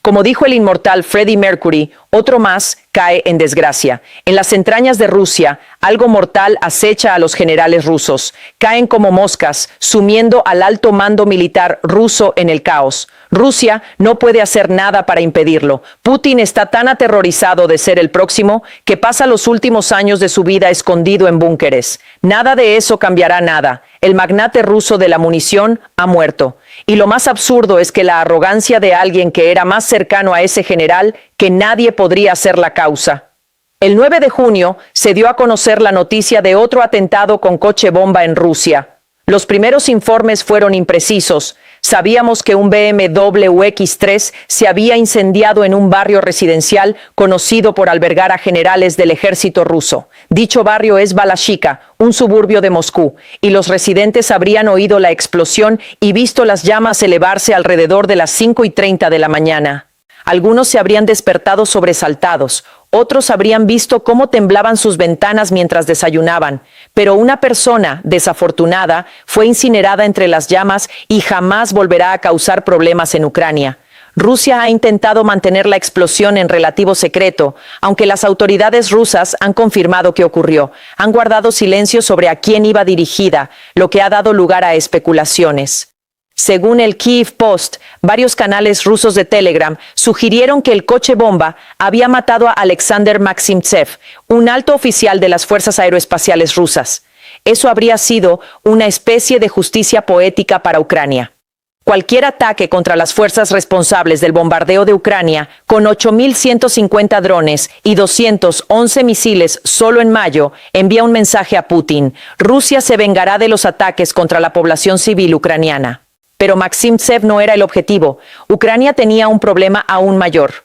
Como dijo el inmortal Freddie Mercury, otro más cae en desgracia. En las entrañas de Rusia, algo mortal acecha a los generales rusos. Caen como moscas, sumiendo al alto mando militar ruso en el caos. Rusia no puede hacer nada para impedirlo. Putin está tan aterrorizado de ser el próximo que pasa los últimos años de su vida escondido en búnkeres. Nada de eso cambiará nada. El magnate ruso de la munición ha muerto. Y lo más absurdo es que la arrogancia de alguien que era más cercano a ese general que nadie podría ser la causa. El 9 de junio se dio a conocer la noticia de otro atentado con coche bomba en Rusia. Los primeros informes fueron imprecisos. Sabíamos que un BMW X3 se había incendiado en un barrio residencial conocido por albergar a generales del ejército ruso. Dicho barrio es Balashika, un suburbio de Moscú, y los residentes habrían oído la explosión y visto las llamas elevarse alrededor de las 5:30 de la mañana. Algunos se habrían despertado sobresaltados, otros habrían visto cómo temblaban sus ventanas mientras desayunaban, pero una persona desafortunada fue incinerada entre las llamas y jamás volverá a causar problemas en Ucrania. Rusia ha intentado mantener la explosión en relativo secreto, aunque las autoridades rusas han confirmado que ocurrió. Han guardado silencio sobre a quién iba dirigida, lo que ha dado lugar a especulaciones. Según el Kyiv Post, varios canales rusos de Telegram sugirieron que el coche bomba había matado a Alexander Maximtsev, un alto oficial de las fuerzas aeroespaciales rusas. Eso habría sido una especie de justicia poética para Ucrania. Cualquier ataque contra las fuerzas responsables del bombardeo de Ucrania, con 8.150 drones y 211 misiles solo en mayo, envía un mensaje a Putin: Rusia se vengará de los ataques contra la población civil ucraniana. Pero Maximtsev no era el objetivo. Ucrania tenía un problema aún mayor.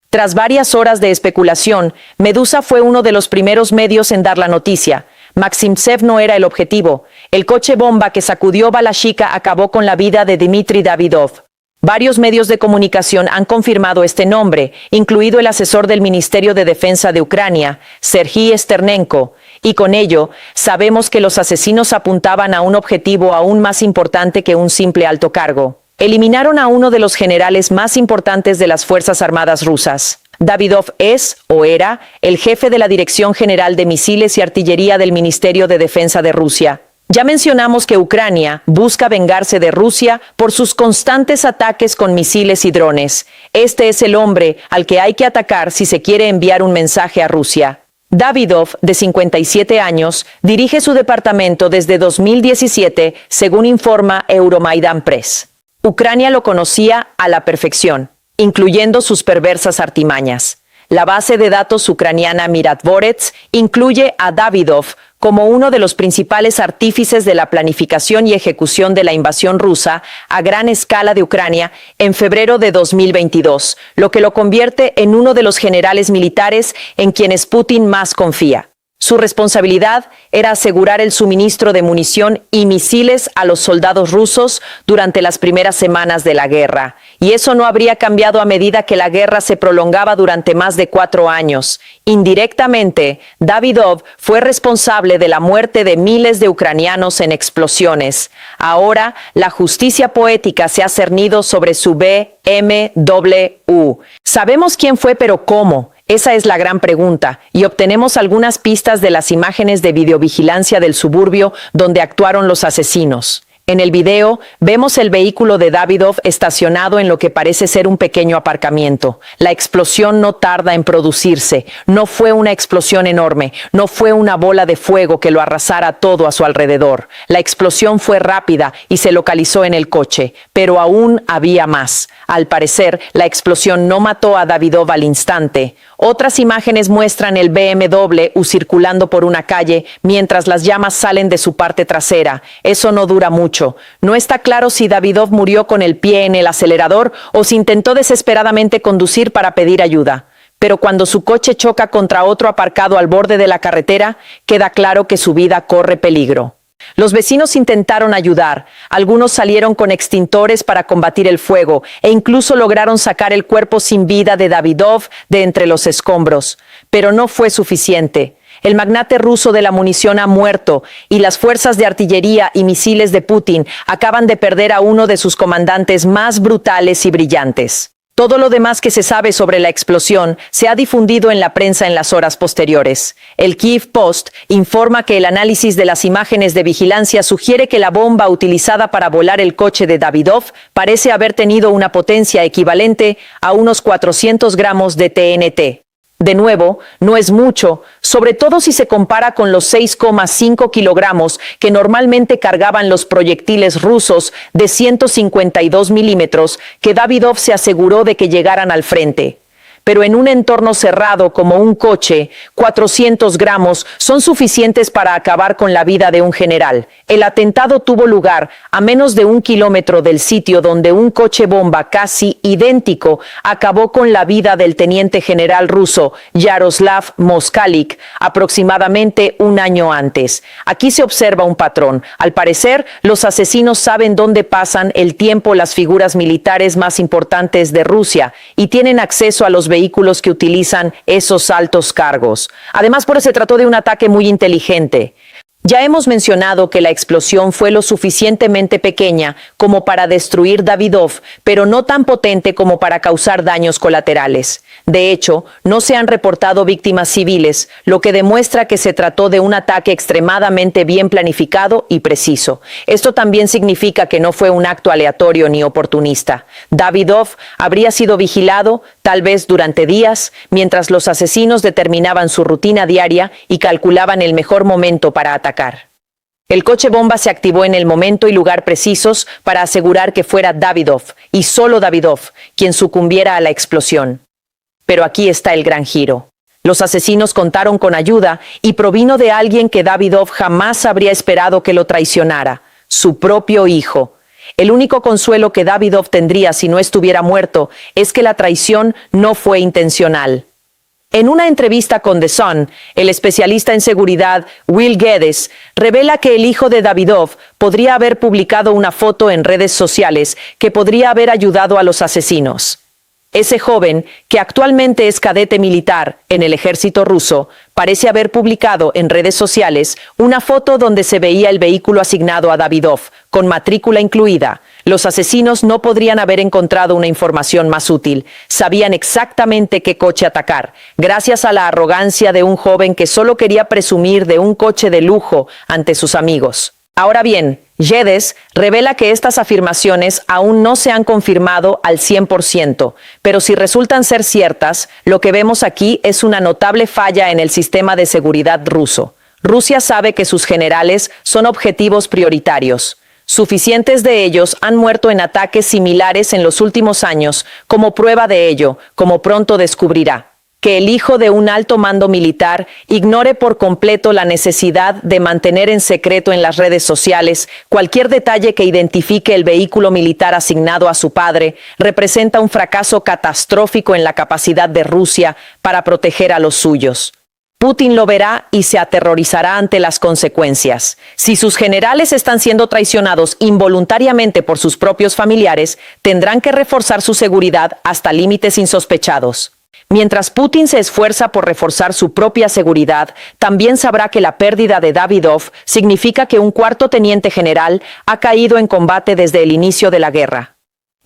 Tras varias horas de especulación, Medusa fue uno de los primeros medios en dar la noticia. Maximtsev no era el objetivo. El coche bomba que sacudió Balashika acabó con la vida de Dmitry Davidov. Varios medios de comunicación han confirmado este nombre, incluido el asesor del Ministerio de Defensa de Ucrania, Serhiy Sternenko, y con ello sabemos que los asesinos apuntaban a un objetivo aún más importante que un simple alto cargo. Eliminaron a uno de los generales más importantes de las Fuerzas Armadas rusas. Davidov es, o era, el jefe de la Dirección General de Misiles y Artillería del Ministerio de Defensa de Rusia. Ya mencionamos que Ucrania busca vengarse de Rusia por sus constantes ataques con misiles y drones. Este es el hombre al que hay que atacar si se quiere enviar un mensaje a Rusia. Davidov, de 57 años, dirige su departamento desde 2017, según informa Euromaidan Press. Ucrania lo conocía a la perfección, incluyendo sus perversas artimañas. La base de datos ucraniana Miratvorets incluye a Davidov como uno de los principales artífices de la planificación y ejecución de la invasión rusa a gran escala de Ucrania en febrero de 2022, lo que lo convierte en uno de los generales militares en quienes Putin más confía. Su responsabilidad era asegurar el suministro de munición y misiles a los soldados rusos durante las primeras semanas de la guerra, y eso no habría cambiado a medida que la guerra se prolongaba durante más de 4 años. Indirectamente, Davidov fue responsable de la muerte de miles de ucranianos en explosiones. Ahora, la justicia poética se ha cernido sobre su BMW. Sabemos quién fue, pero ¿cómo? Esa es la gran pregunta, y obtenemos algunas pistas de las imágenes de videovigilancia del suburbio donde actuaron los asesinos. En el video, vemos el vehículo de Davidov estacionado en lo que parece ser un pequeño aparcamiento. La explosión no tarda en producirse. No fue una explosión enorme, no fue una bola de fuego que lo arrasara todo a su alrededor. La explosión fue rápida y se localizó en el coche, pero aún había más. Al parecer, la explosión no mató a Davidov al instante. Otras imágenes muestran el BMW circulando por una calle mientras las llamas salen de su parte trasera. Eso no dura mucho. No está claro si Davidov murió con el pie en el acelerador o si intentó desesperadamente conducir para pedir ayuda. Pero cuando su coche choca contra otro aparcado al borde de la carretera, queda claro que su vida corre peligro. Los vecinos intentaron ayudar, algunos salieron con extintores para combatir el fuego e incluso lograron sacar el cuerpo sin vida de Davidov de entre los escombros, pero no fue suficiente. El magnate ruso de la munición ha muerto y las fuerzas de artillería y misiles de Putin acaban de perder a uno de sus comandantes más brutales y brillantes. Todo lo demás que se sabe sobre la explosión se ha difundido en la prensa en las horas posteriores. El Kyiv Post informa que el análisis de las imágenes de vigilancia sugiere que la bomba utilizada para volar el coche de Davydov parece haber tenido una potencia equivalente a unos 400 gramos de TNT. De nuevo, no es mucho, sobre todo si se compara con los 6,5 kilogramos que normalmente cargaban los proyectiles rusos de 152 milímetros que Davydov se aseguró de que llegaran al frente. Pero en un entorno cerrado como un coche, 400 gramos son suficientes para acabar con la vida de un general. El atentado tuvo lugar a menos de 1 kilómetro del sitio donde un coche bomba casi idéntico acabó con la vida del teniente general ruso Yaroslav Moskalik aproximadamente un año antes. Aquí se observa un patrón. Al parecer, los asesinos saben dónde pasan el tiempo las figuras militares más importantes de Rusia y tienen acceso a los vehículos que utilizan esos altos cargos. Además, se trató de un ataque muy inteligente. Ya hemos mencionado que la explosión fue lo suficientemente pequeña como para destruir Davydov, pero no tan potente como para causar daños colaterales. De hecho, no se han reportado víctimas civiles, lo que demuestra que se trató de un ataque extremadamente bien planificado y preciso. Esto también significa que no fue un acto aleatorio ni oportunista. Davydov habría sido vigilado, tal vez durante días, mientras los asesinos determinaban su rutina diaria y calculaban el mejor momento para atacar. El coche bomba se activó en el momento y lugar precisos para asegurar que fuera Davydov, y solo Davydov, quien sucumbiera a la explosión. Pero aquí está el gran giro. Los asesinos contaron con ayuda y provino de alguien que Davydov jamás habría esperado que lo traicionara, su propio hijo. El único consuelo que Davydov tendría si no estuviera muerto es que la traición no fue intencional. En una entrevista con The Sun, el especialista en seguridad Will Geddes revela que el hijo de Davydov podría haber publicado una foto en redes sociales que podría haber ayudado a los asesinos. Ese joven, que actualmente es cadete militar en el ejército ruso, parece haber publicado en redes sociales una foto donde se veía el vehículo asignado a Davydov, con matrícula incluida. Los asesinos no podrían haber encontrado una información más útil. Sabían exactamente qué coche atacar, gracias a la arrogancia de un joven que solo quería presumir de un coche de lujo ante sus amigos. Ahora bien, Geddes revela que estas afirmaciones aún no se han confirmado al 100%, pero si resultan ser ciertas, lo que vemos aquí es una notable falla en el sistema de seguridad ruso. Rusia sabe que sus generales son objetivos prioritarios. Suficientes de ellos han muerto en ataques similares en los últimos años, como prueba de ello, como pronto descubrirá. Que el hijo de un alto mando militar ignore por completo la necesidad de mantener en secreto en las redes sociales cualquier detalle que identifique el vehículo militar asignado a su padre representa un fracaso catastrófico en la capacidad de Rusia para proteger a los suyos. Putin lo verá y se aterrorizará ante las consecuencias. Si sus generales están siendo traicionados involuntariamente por sus propios familiares, tendrán que reforzar su seguridad hasta límites insospechados. Mientras Putin se esfuerza por reforzar su propia seguridad, también sabrá que la pérdida de Davydov significa que un cuarto teniente general ha caído en combate desde el inicio de la guerra.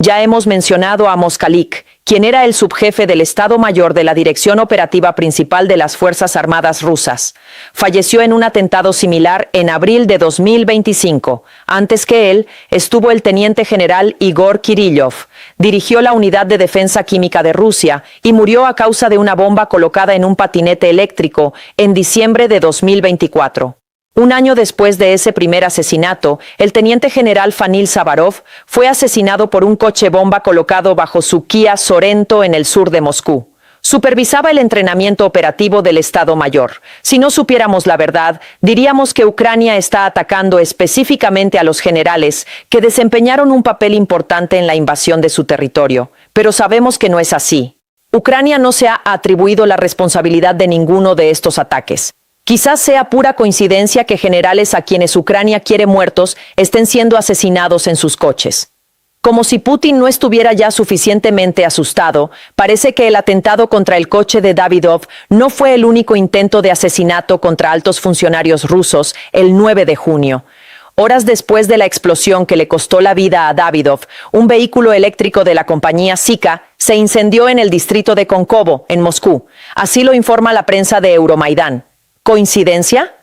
Ya hemos mencionado a Moskalik, quien era el subjefe del Estado Mayor de la Dirección Operativa Principal de las Fuerzas Armadas rusas. Falleció en un atentado similar en abril de 2025. Antes que él, estuvo el teniente general Igor Kirillov. Dirigió la Unidad de Defensa Química de Rusia y murió a causa de una bomba colocada en un patinete eléctrico en diciembre de 2024. Un año después de ese primer asesinato, el teniente general Fanil Savarov fue asesinado por un coche bomba colocado bajo su Kia Sorento en el sur de Moscú. Supervisaba el entrenamiento operativo del Estado Mayor. Si no supiéramos la verdad, diríamos que Ucrania está atacando específicamente a los generales que desempeñaron un papel importante en la invasión de su territorio. Pero sabemos que no es así. Ucrania no se ha atribuido la responsabilidad de ninguno de estos ataques. Quizás sea pura coincidencia que generales a quienes Ucrania quiere muertos estén siendo asesinados en sus coches. Como si Putin no estuviera ya suficientemente asustado, parece que el atentado contra el coche de Davydov no fue el único intento de asesinato contra altos funcionarios rusos el 9 de junio. Horas después de la explosión que le costó la vida a Davydov, un vehículo eléctrico de la compañía Sika se incendió en el distrito de Konkovo, en Moscú. Así lo informa la prensa de Euromaidán. ¿Coincidencia?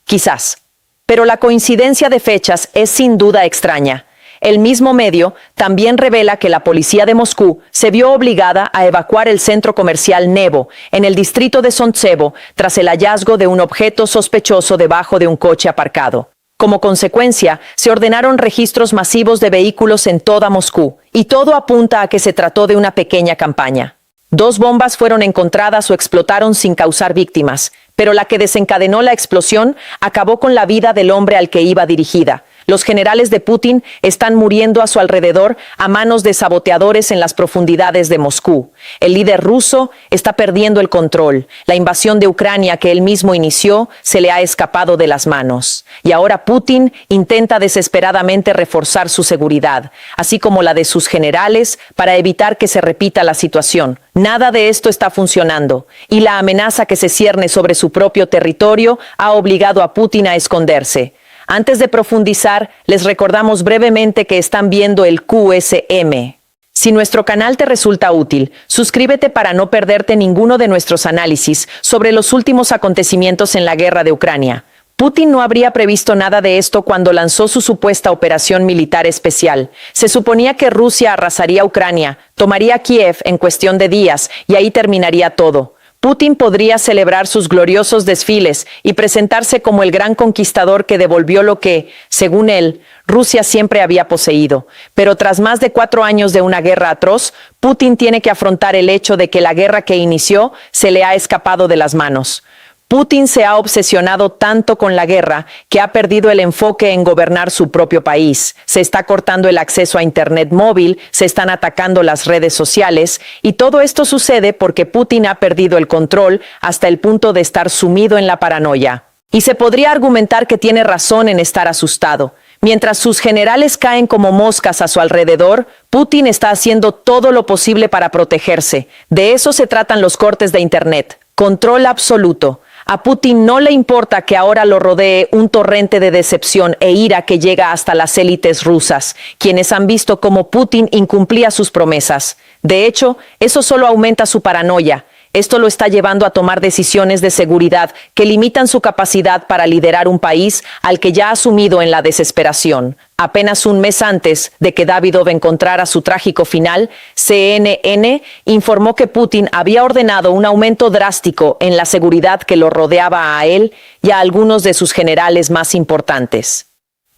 Quizás. Pero la coincidencia de fechas es sin duda extraña. El mismo medio también revela que la policía de Moscú se vio obligada a evacuar el centro comercial Nevo, en el distrito de Sontsevo, tras el hallazgo de un objeto sospechoso debajo de un coche aparcado. Como consecuencia, se ordenaron registros masivos de vehículos en toda Moscú, y todo apunta a que se trató de una pequeña campaña. 2 bombas fueron encontradas o explotaron sin causar víctimas, pero la que desencadenó la explosión acabó con la vida del hombre al que iba dirigida. Los generales de Putin están muriendo a su alrededor a manos de saboteadores en las profundidades de Moscú. El líder ruso está perdiendo el control. La invasión de Ucrania que él mismo inició se le ha escapado de las manos. Y ahora Putin intenta desesperadamente reforzar su seguridad, así como la de sus generales, para evitar que se repita la situación. Nada de esto está funcionando, y la amenaza que se cierne sobre su propio territorio ha obligado a Putin a esconderse. Antes de profundizar, les recordamos brevemente que están viendo el QSM. Si nuestro canal te resulta útil, suscríbete para no perderte ninguno de nuestros análisis sobre los últimos acontecimientos en la guerra de Ucrania. Putin no habría previsto nada de esto cuando lanzó su supuesta operación militar especial. Se suponía que Rusia arrasaría Ucrania, tomaría Kiev en cuestión de días y ahí terminaría todo. Putin podría celebrar sus gloriosos desfiles y presentarse como el gran conquistador que devolvió lo que, según él, Rusia siempre había poseído. Pero tras más de 4 años de una guerra atroz, Putin tiene que afrontar el hecho de que la guerra que inició se le ha escapado de las manos. Putin se ha obsesionado tanto con la guerra que ha perdido el enfoque en gobernar su propio país. Se está cortando el acceso a Internet móvil, se están atacando las redes sociales, y todo esto sucede porque Putin ha perdido el control hasta el punto de estar sumido en la paranoia. Y se podría argumentar que tiene razón en estar asustado. Mientras sus generales caen como moscas a su alrededor, Putin está haciendo todo lo posible para protegerse. De eso se tratan los cortes de Internet. Control absoluto. A Putin no le importa que ahora lo rodee un torrente de decepción e ira que llega hasta las élites rusas, quienes han visto cómo Putin incumplía sus promesas. De hecho, eso solo aumenta su paranoia. Esto lo está llevando a tomar decisiones de seguridad que limitan su capacidad para liderar un país al que ya ha sumido en la desesperación. Apenas un mes antes de que Davydov encontrara su trágico final, CNN informó que Putin había ordenado un aumento drástico en la seguridad que lo rodeaba a él y a algunos de sus generales más importantes.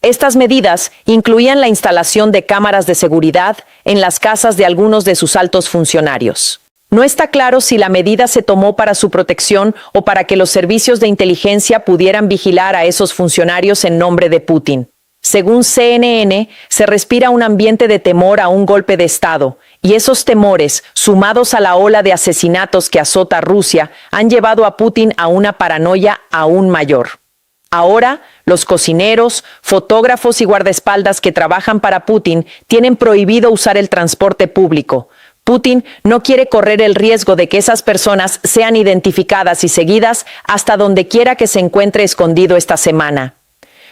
Estas medidas incluían la instalación de cámaras de seguridad en las casas de algunos de sus altos funcionarios. No está claro si la medida se tomó para su protección o para que los servicios de inteligencia pudieran vigilar a esos funcionarios en nombre de Putin. Según CNN, se respira un ambiente de temor a un golpe de Estado, y esos temores, sumados a la ola de asesinatos que azota Rusia, han llevado a Putin a una paranoia aún mayor. Ahora, los cocineros, fotógrafos y guardaespaldas que trabajan para Putin tienen prohibido usar el transporte público. Putin no quiere correr el riesgo de que esas personas sean identificadas y seguidas hasta donde quiera que se encuentre escondido esta semana.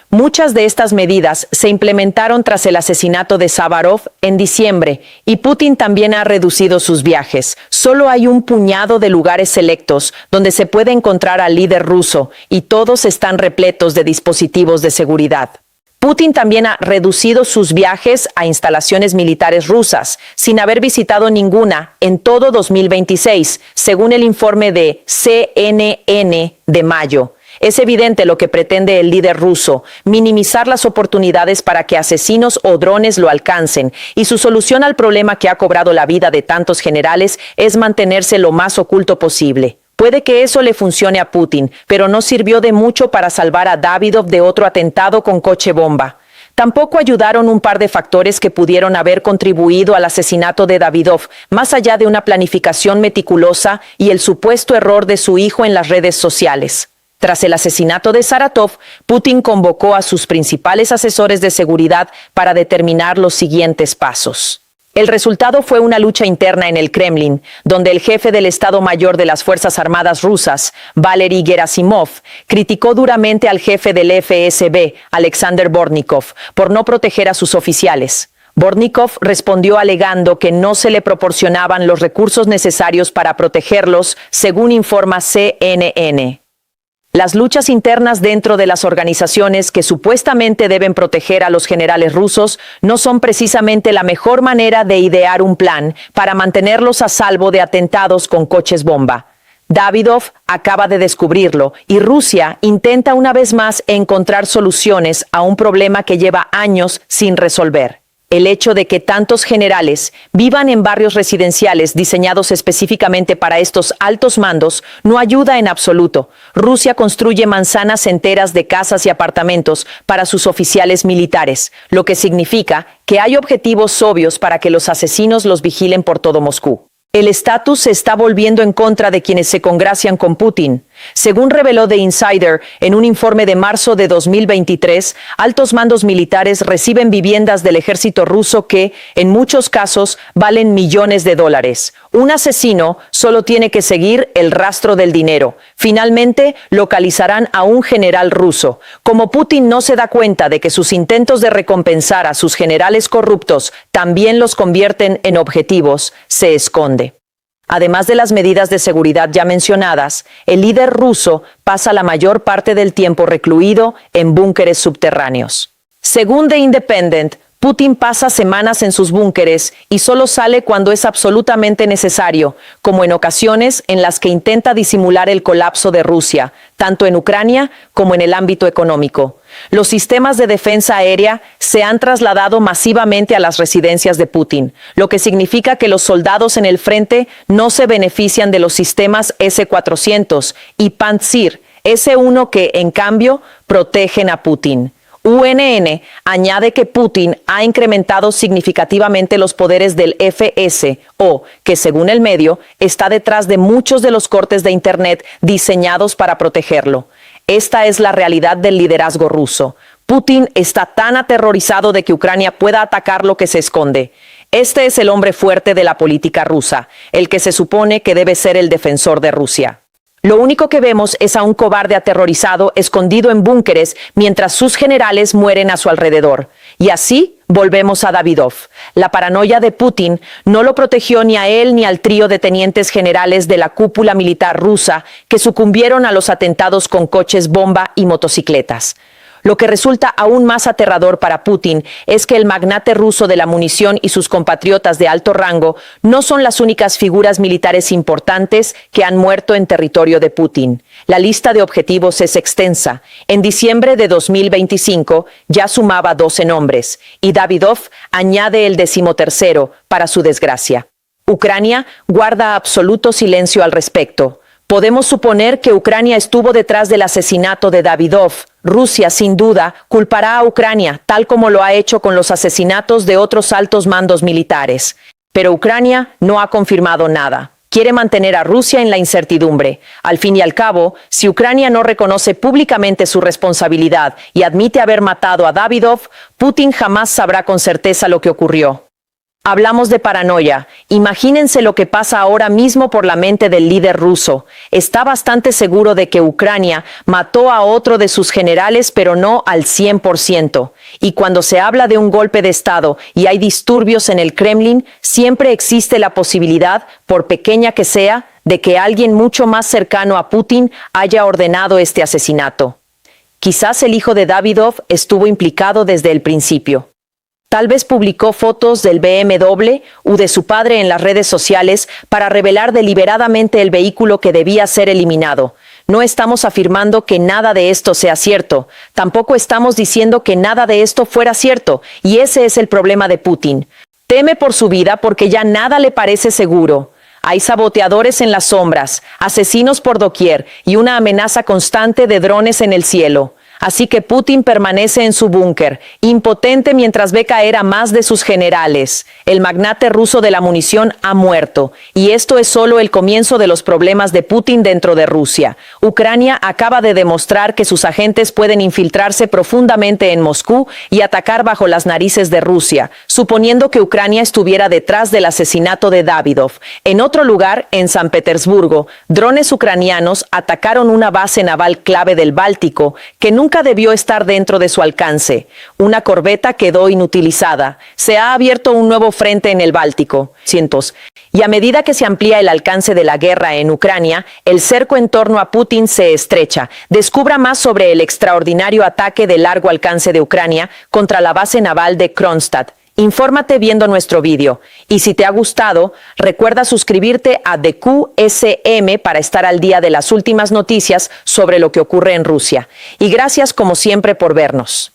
Muchas de estas medidas se implementaron tras el asesinato de Sávarov en diciembre, y Putin también ha reducido sus viajes. Solo hay un puñado de lugares selectos donde se puede encontrar al líder ruso, y todos están repletos de dispositivos de seguridad. Putin también ha reducido sus viajes a instalaciones militares rusas, sin haber visitado ninguna en todo 2026, según el informe de CNN de mayo. Es evidente lo que pretende el líder ruso: minimizar las oportunidades para que asesinos o drones lo alcancen, y su solución al problema que ha cobrado la vida de tantos generales es mantenerse lo más oculto posible. Puede que eso le funcione a Putin, pero no sirvió de mucho para salvar a Davydov de otro atentado con coche bomba. Tampoco ayudaron un par de factores que pudieron haber contribuido al asesinato de Davydov, más allá de una planificación meticulosa y el supuesto error de su hijo en las redes sociales. Tras el asesinato de Saratov, Putin convocó a sus principales asesores de seguridad para determinar los siguientes pasos. El resultado fue una lucha interna en el Kremlin, donde el jefe del Estado Mayor de las Fuerzas Armadas rusas, Valery Gerasimov, criticó duramente al jefe del FSB, Alexander Bortnikov, por no proteger a sus oficiales. Bortnikov respondió alegando que no se le proporcionaban los recursos necesarios para protegerlos, según informa CNN. Las luchas internas dentro de las organizaciones que supuestamente deben proteger a los generales rusos no son precisamente la mejor manera de idear un plan para mantenerlos a salvo de atentados con coches bomba. Davydov acaba de descubrirlo y Rusia intenta una vez más encontrar soluciones a un problema que lleva años sin resolver. El hecho de que tantos generales vivan en barrios residenciales diseñados específicamente para estos altos mandos no ayuda en absoluto. Rusia construye manzanas enteras de casas y apartamentos para sus oficiales militares, lo que significa que hay objetivos obvios para que los asesinos los vigilen por todo Moscú. El estatus se está volviendo en contra de quienes se congracian con Putin. Según reveló The Insider en un informe de marzo de 2023, altos mandos militares reciben viviendas del ejército ruso que, en muchos casos, valen millones de dólares. Un asesino solo tiene que seguir el rastro del dinero. Finalmente, localizarán a un general ruso. Como Putin no se da cuenta de que sus intentos de recompensar a sus generales corruptos también los convierten en objetivos, se esconde. Además de las medidas de seguridad ya mencionadas, el líder ruso pasa la mayor parte del tiempo recluido en búnkeres subterráneos. Según The Independent, Putin pasa semanas en sus búnkeres y solo sale cuando es absolutamente necesario, como en ocasiones en las que intenta disimular el colapso de Rusia, tanto en Ucrania como en el ámbito económico. Los sistemas de defensa aérea se han trasladado masivamente a las residencias de Putin, lo que significa que los soldados en el frente no se benefician de los sistemas S-400 y Pantsir S-1 que, en cambio, protegen a Putin. UNN añade que Putin ha incrementado significativamente los poderes del FSO, que según el medio, está detrás de muchos de los cortes de Internet diseñados para protegerlo. Esta es la realidad del liderazgo ruso. Putin está tan aterrorizado de que Ucrania pueda atacar lo que se esconde. Este es el hombre fuerte de la política rusa, el que se supone que debe ser el defensor de Rusia. Lo único que vemos es a un cobarde aterrorizado escondido en búnkeres mientras sus generales mueren a su alrededor. Y así volvemos a Davydov. La paranoia de Putin no lo protegió ni a él ni al trío de tenientes generales de la cúpula militar rusa que sucumbieron a los atentados con coches bomba y motocicletas. Lo que resulta aún más aterrador para Putin es que el magnate ruso de la munición y sus compatriotas de alto rango no son las únicas figuras militares importantes que han muerto en territorio de Putin. La lista de objetivos es extensa. En diciembre de 2025 ya sumaba 12 nombres, y Davydov añade el 13º, para su desgracia. Ucrania guarda absoluto silencio al respecto. Podemos suponer que Ucrania estuvo detrás del asesinato de Davydov. Rusia, sin duda, culpará a Ucrania, tal como lo ha hecho con los asesinatos de otros altos mandos militares. Pero Ucrania no ha confirmado nada. Quiere mantener a Rusia en la incertidumbre. Al fin y al cabo, si Ucrania no reconoce públicamente su responsabilidad y admite haber matado a Davydov, Putin jamás sabrá con certeza lo que ocurrió. Hablamos de paranoia. Imagínense lo que pasa ahora mismo por la mente del líder ruso. Está bastante seguro de que Ucrania mató a otro de sus generales, pero no al 100%. Y cuando se habla de un golpe de Estado y hay disturbios en el Kremlin, siempre existe la posibilidad, por pequeña que sea, de que alguien mucho más cercano a Putin haya ordenado este asesinato. Quizás el hijo de Davydov estuvo implicado desde el principio. Tal vez publicó fotos del BMW u de su padre en las redes sociales para revelar deliberadamente el vehículo que debía ser eliminado. No estamos afirmando que nada de esto sea cierto. Tampoco estamos diciendo que nada de esto fuera cierto. Y ese es el problema de Putin. Teme por su vida porque ya nada le parece seguro. Hay saboteadores en las sombras, asesinos por doquier y una amenaza constante de drones en el cielo. Así que Putin permanece en su búnker, impotente mientras ve caer a más de sus generales. El magnate ruso de la munición ha muerto, y esto es solo el comienzo de los problemas de Putin dentro de Rusia. Ucrania acaba de demostrar que sus agentes pueden infiltrarse profundamente en Moscú y atacar bajo las narices de Rusia, suponiendo que Ucrania estuviera detrás del asesinato de Davidov. En otro lugar, en San Petersburgo, drones ucranianos atacaron una base naval clave del Báltico que nunca debió estar dentro de su alcance. Una corbeta quedó inutilizada. Se ha abierto un nuevo frente en el Báltico. Y a medida que se amplía el alcance de la guerra en Ucrania, el cerco en torno a Putin se estrecha. Descubra más sobre el extraordinario ataque de largo alcance de Ucrania contra la base naval de Kronstadt. Infórmate viendo nuestro vídeo. Y si te ha gustado, recuerda suscribirte a The QSM para estar al día de las últimas noticias sobre lo que ocurre en Rusia. Y gracias como siempre por vernos.